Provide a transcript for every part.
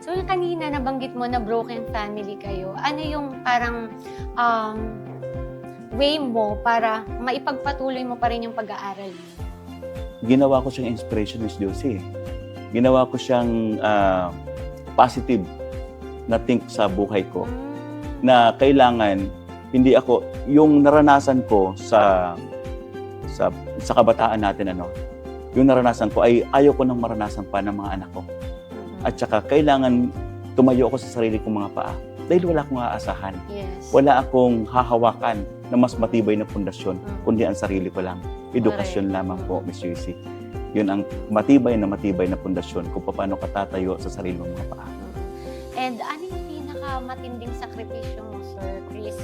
So, yung kanina nabanggit mo na broken family kayo, ano yung parang, um, way mo para maipagpatuloy mo pa rin yung pag-aaral mo? Ginawa ko siyang inspiration, Miss Josie. Ginawa ko siyang positive na think sa buhay ko na kailangan hindi ako yung naranasan ko sa kabataan natin yung naranasan ko ay ayaw ko nang maranasan pa ng mga anak ko. At saka kailangan tumayo ako sa sarili kong mga paa dahil wala akong aasahan. Yes. Wala akong hahawakan na mas matibay na pundasyon kundi ang sarili ko lang. Edukasyon lamang po, Miss Josie. Yun ang matibay na pundasyon kung paano ka tatayo sa sarili mong mga paa. And ano yung pinakamatinding sakripisyo mo, Sir Chris,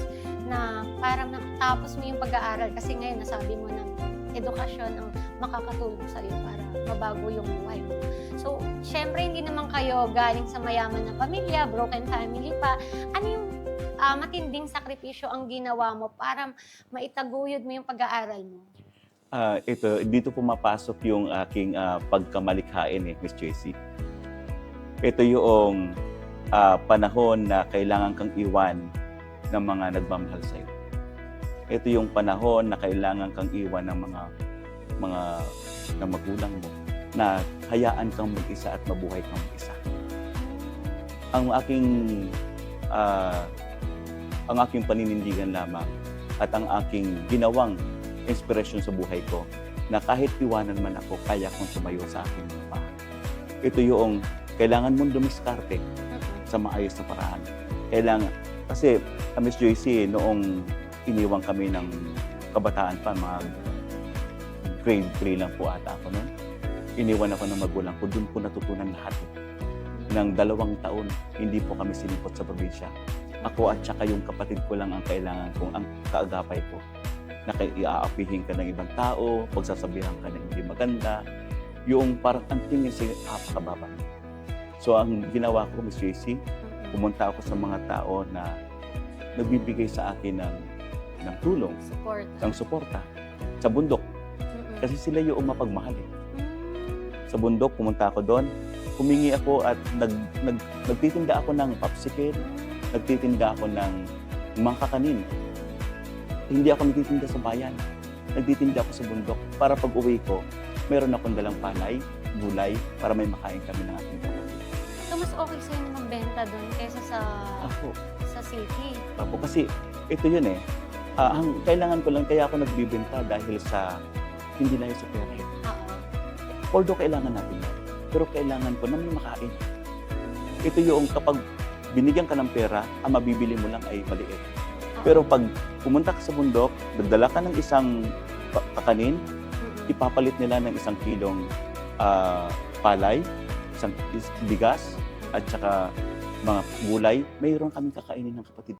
na parang nakatapos mo yung pag-aaral kasi ngayon nasabi mo na edukasyon ang makakatulong sa iyo para mabago yung buhay mo. So, syempre hindi naman kayo galing sa mayaman na pamilya, broken family pa. Ano yung matinding sakripisyo ang ginawa mo para maitaguyod mo yung pag-aaral mo? Dito pumapasok yung aking pagkamalikhain Miss Jessie. Ito yung panahon na kailangan kang iwan ng mga nagmamahal sa'yo. Ito yung panahon na kailangan kang iwan ng mga magulang mo na hayaan kang mag-isa at mabuhay kang mag-isa. Ang aking paninindigan lamang at ang aking ginawang inspirasyon sa buhay ko na kahit iwanan man ako, kaya kong tumayo sa aking mga paa. Ito yung kailangan mong dumiskarte sa maayos na paraan. Kailangan, kasi Miss Joyce, noong iniwang kami ng kabataan pa, mga grade 3 lang po ata ako noon. Iniwan ako ng magulang ko, doon po natutunan lahat. Ng 2 taon, hindi po kami sinipot sa probinsya. Ako at saka yung kapatid ko lang ang kailangan kong ang kaagapay ko. Na iaapihin ka ng ibang tao, pagsasabihan ka ng hindi maganda, yung parang ang tingin sa apakababa. So ang ginawa ko, Miss Jessie, pumunta ako sa mga tao na nagbibigay sa akin ng tulong, ng suporta sa bundok. Kasi sila yung mapagmahal Sa bundok, pumunta ako doon, humingi ako at nagtitinda ako ng popsicle, nagtitinda ako ng mga kakanin. Hindi ako nagtitinda sa bayan. Nagtitinda ako sa bundok para pag uwi ko, meron akong dalang palay, gulay, para may makain kami ng ating kapatid. So, mas okay sa'yo na magbenta doon kaysa sa city? Ako, kasi ito yun ang kailangan ko lang, kaya ako nagbibenta dahil sa, hindi na yun sa pera. Although kailangan natin yan, pero kailangan ko na may makain. Ito yung kapag binigyan ka ng pera, ang mabibili mo lang ay maliit. Pero pag pumunta ka sa bundok, nagdala ka ng isang kakanin, ipapalit nila ng 1 kilong palay, isang bigas, at saka mga gulay, mayroon kaming kakainin ng kapatid.